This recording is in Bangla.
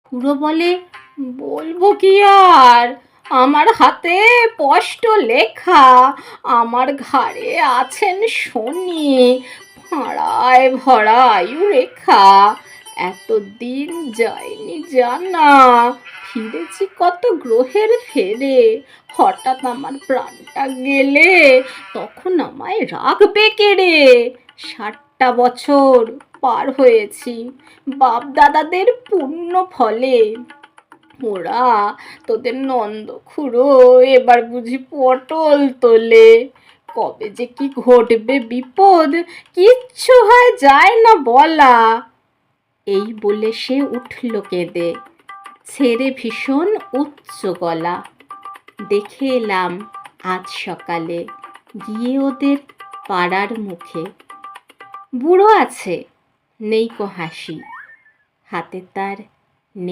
খুড়ো বলে, বলবো কি আর, আমার হাতে স্পষ্ট লেখা, আমার ঘাড়ে আছেন শনি, ফাঁড়ায় ভরা আয়ু রেখা, এতদিন যায়নি জানা, ফিরেছি কত গ্রহের ফেরে, হঠাৎ আমার প্রাণটা গেলে তখন আমায় রাখবে কে রে? 60টা বছর পার হয়েছি বাপ দাদাদের পুণ্য ফলে, ওরা তোদের নন্দ খুড়ো এবার বুঝি পটল তোলে, কবে যে কি ঘটবে বিপদ কিচ্ছু হয় যায় না বলা। এই বলে সে উঠল কেঁদে, ছেড়ে ভীষণ উচ্চ গলা। দেখে এলাম আজ সকালে গিয়ে ওদের পাড়ার মুখে, বুড়ো আছে, নেই কো হাসি, হাতে তার